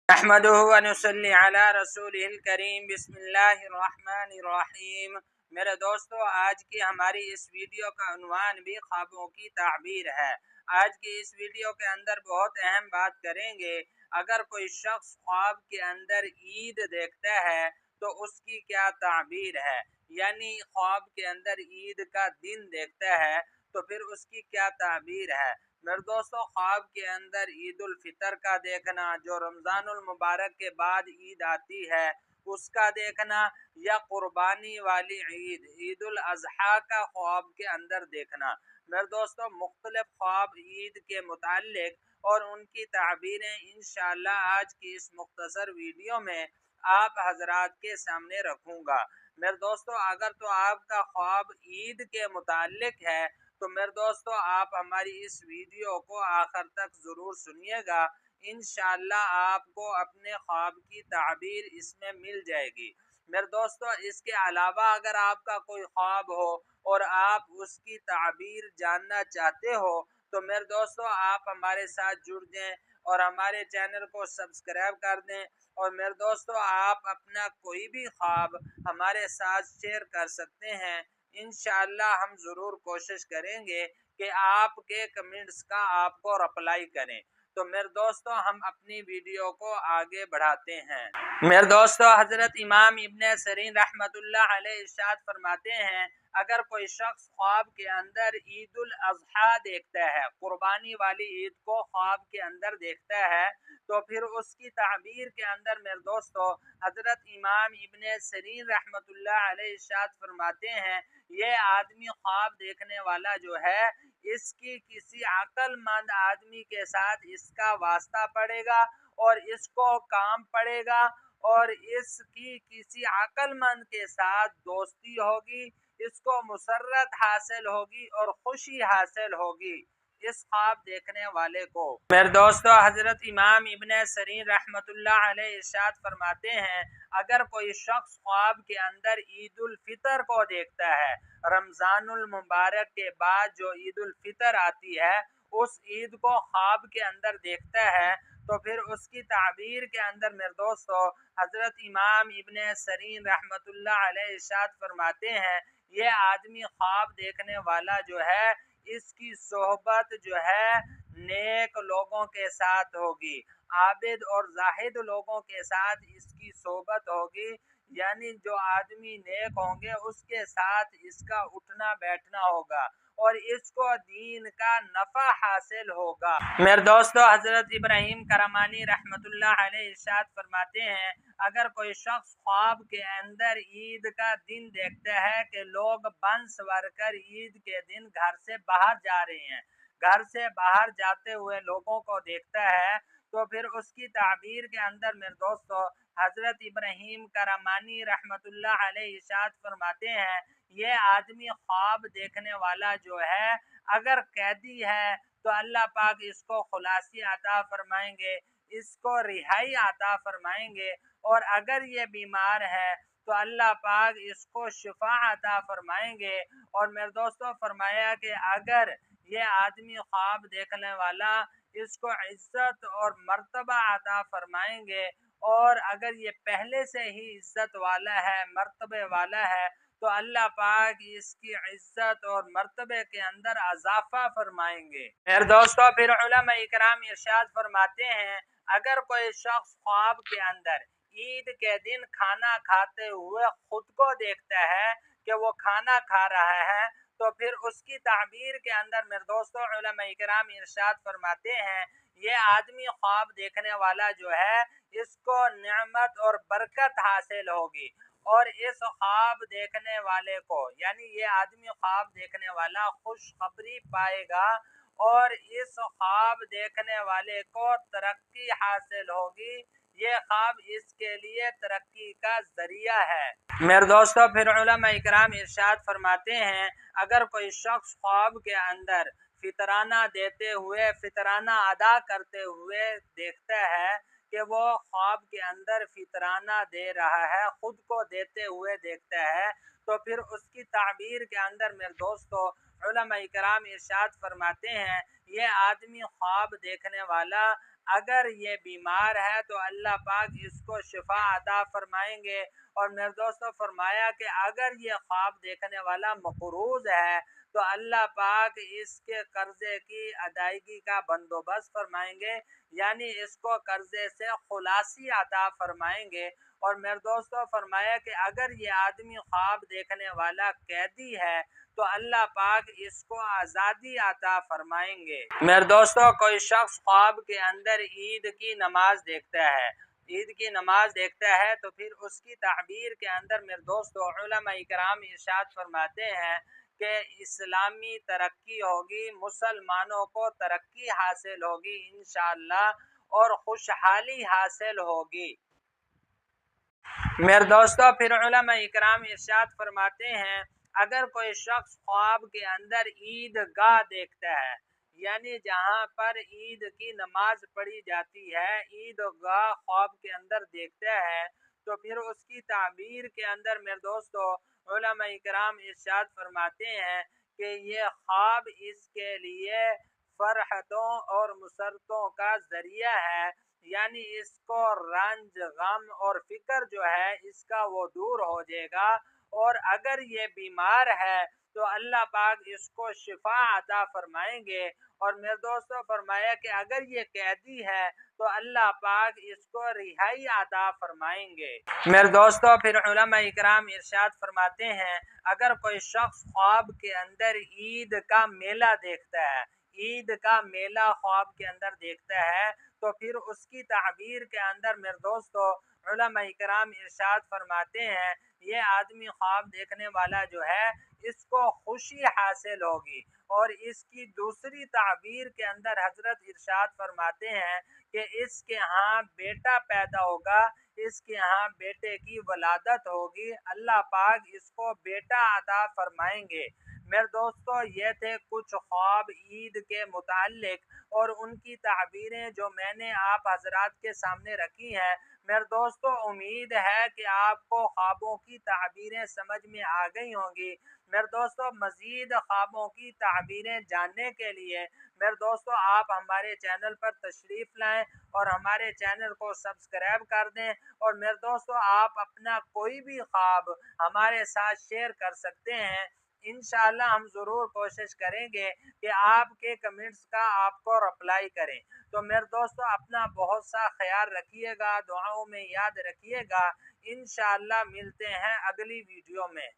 نحمدہ و نصلی علی رسولہ الکریم بسم اللہ الرحمن الرحیم۔ میرے دوستو، آج کی ہماری اس ویڈیو کا عنوان بھی خوابوں کی تعبیر ہے۔ آج کی اس ویڈیو کے اندر بہت اہم بات کریں گے۔ اگر کوئی شخص خواب کے اندر عید دیکھتا ہے تو اس کی کیا تعبیر ہے، یعنی خواب کے اندر عید کا دن دیکھتا ہے تو پھر اس کی کیا تعبیر ہے۔ میرے دوستو، خواب کے اندر عید الفطر کا دیکھنا، جو رمضان المبارک کے بعد عید آتی ہے اس کا دیکھنا، یا قربانی والی عید الاضحیٰ کا خواب کے اندر دیکھنا۔ میرے دوستو، مختلف خواب عید کے متعلق اور ان کی تعبیریں انشاءاللہ آج کی اس مختصر ویڈیو میں آپ حضرات کے سامنے رکھوں گا۔ میرے دوستو، اگر تو آپ کا خواب عید کے متعلق ہے تو میرے دوستو آپ ہماری اس ویڈیو کو آخر تک ضرور سنیے گا۔ انشاءاللہ آپ کو اپنے خواب کی تعبیر اس میں مل جائے گی۔ میرے دوستو، اس کے علاوہ اگر آپ کا کوئی خواب ہو اور آپ اس کی تعبیر جاننا چاہتے ہو تو میرے دوستو آپ ہمارے ساتھ جڑ جائیں اور ہمارے چینل کو سبسکرائب کر دیں، اور میرے دوستو آپ اپنا کوئی بھی خواب ہمارے ساتھ شیئر کر سکتے ہیں۔ انشاءاللہ ہم ضرور کوشش کریں گے کہ آپ کے کمنٹس کا آپ کو رپلائی کریں۔ تو میرے دوستو ہم اپنی ویڈیو کو آگے بڑھاتے ہیں۔ میرے دوستو، حضرت امام ابن سیرین رحمت اللہ علیہ ارشاد فرماتے ہیں، اگر کوئی شخص خواب کے اندر عید الاضحیٰ دیکھتا ہے، قربانی والی عید کو خواب کے اندر دیکھتا ہے تو پھر اس کی تعبیر کے اندر میرے دوستو حضرت امام ابن سیرین رحمت اللہ علیہ ارشاد فرماتے ہیں، یہ آدمی خواب دیکھنے والا جو ہے اس کی کسی عقل مند آدمی کے ساتھ اس کا واسطہ پڑے گا اور اس کو کام پڑے گا، اور اس کی کسی عقل مند کے ساتھ دوستی ہوگی، اس کو مسرت حاصل ہوگی اور خوشی حاصل ہوگی اس خواب دیکھنے والے کو۔ میرے دوستو، حضرت امام ابن سیرین رحمت اللہ علیہ ارشاد فرماتے ہیں، اگر کوئی شخص خواب کے اندر عید الفطر کو دیکھتا ہے، رمضان المبارک کے بعد جو عید الفطر آتی ہے اس عید کو خواب کے اندر دیکھتا ہے تو پھر اس کی تعبیر کے اندر میرے دوستو حضرت امام ابن سیرین رحمت اللہ علیہ ارشاد فرماتے ہیں، یہ آدمی خواب دیکھنے والا جو ہے اس کی صحبت جو ہے نیک لوگوں کے ساتھ ہوگی، عابد اور زاہد لوگوں کے ساتھ اس کی صحبت ہوگی، یعنی جو آدمی نیک ہوں گے اس کے ساتھ اس کا اٹھنا بیٹھنا ہوگا اور اس کو دین کا نفع حاصل ہوگا۔ میرے دوستو، حضرت ابراہیم کرمانی رحمت اللہ علیہ ارشاد فرماتے ہیں، اگر کوئی شخص خواب کے اندر عید کا دن دیکھتا ہے کہ لوگ بن سور کر عید کے دن گھر سے باہر جا رہے ہیں، گھر سے باہر جاتے ہوئے لوگوں کو دیکھتا ہے تو پھر اس کی تعبیر کے اندر میرے دوستو حضرت ابراہیم کرمانی رحمت اللہ علیہ ارشاد فرماتے ہیں، یہ آدمی خواب دیکھنے والا جو ہے اگر قیدی ہے تو اللہ پاک اس کو خلاصی عطا فرمائیں گے، اس کو رہائی عطا فرمائیں گے، اور اگر یہ بیمار ہے تو اللہ پاک اس کو شفا عطا فرمائیں گے، اور میرے دوستو فرمایا کہ اگر یہ آدمی خواب دیکھنے والا اس کو عزت اور مرتبہ عطا فرمائیں گے، اور اگر یہ پہلے سے ہی عزت والا ہے، مرتبے والا ہے تو اللہ پاک اس کی عزت اور مرتبے کے اندر اضافہ فرمائیں گے۔ میرے دوستو، پھر علماء اکرام ارشاد فرماتے ہیں، اگر کوئی شخص خواب کے اندر عید کے دن کھانا کھاتے ہوئے خود کو دیکھتا ہے کہ وہ کھانا کھا رہا ہے تو پھر اس کی تعبیر کے اندر میرے دوستو علماء اکرام ارشاد فرماتے ہیں، یہ آدمی خواب دیکھنے والا جو ہے اس کو نعمت اور برکت حاصل ہوگی، اور اس خواب دیکھنے والے کو یعنی یہ آدمی خواب دیکھنے والا خوشخبری پائے گا اور اس خواب دیکھنے والے کو ترقی حاصل ہوگی، یہ خواب اس کے لیے ترقی کا ذریعہ ہے۔ میرے دوستو، پھر علماء اکرام ارشاد فرماتے ہیں، اگر کوئی شخص خواب کے اندر فطرانہ دیتے ہوئے، فطرانہ ادا کرتے ہوئے دیکھتا ہے کہ وہ خواب کے اندر فطرانہ دے رہا ہے، خود کو دیتے ہوئے دیکھتا ہے تو پھر اس کی تعبیر کے اندر میرے دوستو علماء کرام ارشاد فرماتے ہیں، یہ آدمی خواب دیکھنے والا اگر یہ بیمار ہے تو اللہ پاک اس کو شفا عطا فرمائیں گے۔ اور میرے دوستوں فرمایا کہ اگر یہ خواب دیکھنے والا مقروض ہے تو اللہ پاک اس کے قرضے کی ادائیگی کا بندوبست فرمائیں گے، یعنی اس کو قرضے سے خلاصی عطا فرمائیں گے۔ اور میرے دوستوں فرمایا کہ اگر یہ آدمی خواب دیکھنے والا قیدی ہے تو اللہ پاک اس کو آزادی عطا فرمائیں گے۔ میرے دوستوں کوئی شخص خواب کے اندر عید کی نماز دیکھتا ہے، عید کی نماز دیکھتا ہے تو پھر اس کی تعبیر کے اندر میرے دوستوں علماء کرام ارشاد فرماتے ہیں کہ اسلامی ترقی ہوگی، مسلمانوں کو ترقی حاصل ہوگی انشاءاللہ، اور خوشحالی حاصل ہوگی۔ میرے دوستو پھر علماء اکرام ارشاد فرماتے ہیں اگر کوئی شخص خواب کے اندر عید گاہ دیکھتا ہے، یعنی جہاں پر عید کی نماز پڑھی جاتی ہے، عید گاہ خواب کے اندر دیکھتا ہے تو پھر اس کی تعبیر کے اندر میرے دوستو علماء اکرام ارشاد فرماتے ہیں کہ یہ خواب اس کے لیے فرحتوں اور مسرتوں کا ذریعہ ہے، یعنی اس کو رنج غم اور فکر جو ہے اس کا وہ دور ہو جائے گا۔ اور اگر یہ بیمار ہے تو اللہ پاک اس کو شفا عطا فرمائیں گے۔ اور میرے دوستو فرمایا کہ اگر یہ قیدی ہے تو اللہ پاک اس کو رہائی عطا فرمائیں گے۔ میرے دوستو پھر علماء اکرام ارشاد فرماتے ہیں اگر کوئی شخص خواب کے اندر عید کا میلہ دیکھتا ہے، عید کا میلہ خواب کے اندر دیکھتا ہے تو پھر اس کی تعبیر کے اندر میرے دوستو علماء اکرام ارشاد فرماتے ہیں یہ آدمی خواب دیکھنے والا جو ہے اس کو خوشی حاصل ہوگی۔ اور اس کی دوسری تعبیر کے اندر حضرت ارشاد فرماتے ہیں کہ اس کے ہاں بیٹا پیدا ہوگا، اس کے ہاں بیٹے کی ولادت ہوگی، اللہ پاک اس کو بیٹا عطا فرمائیں گے۔ میرے دوستو یہ تھے کچھ خواب عید کے متعلق اور ان کی تعبیریں جو میں نے آپ حضرات کے سامنے رکھی ہیں۔ میرے دوستو امید ہے کہ آپ کو خوابوں کی تعبیریں سمجھ میں آ گئی ہوں گی۔ میرے دوستو مزید خوابوں کی تعبیریں جاننے کے لیے میرے دوستو آپ ہمارے چینل پر تشریف لائیں اور ہمارے چینل کو سبسکرائب کر دیں۔ اور میرے دوستو آپ اپنا کوئی بھی خواب ہمارے ساتھ شیئر کر سکتے ہیں، انشاءاللہ ہم ضرور کوشش کریں گے کہ آپ کے کمنٹس کا آپ کو رپلائی کریں۔ تو میرے دوستو اپنا بہت سا خیال رکھیے گا، دعاؤں میں یاد رکھیے گا، انشاءاللہ ملتے ہیں اگلی ویڈیو میں۔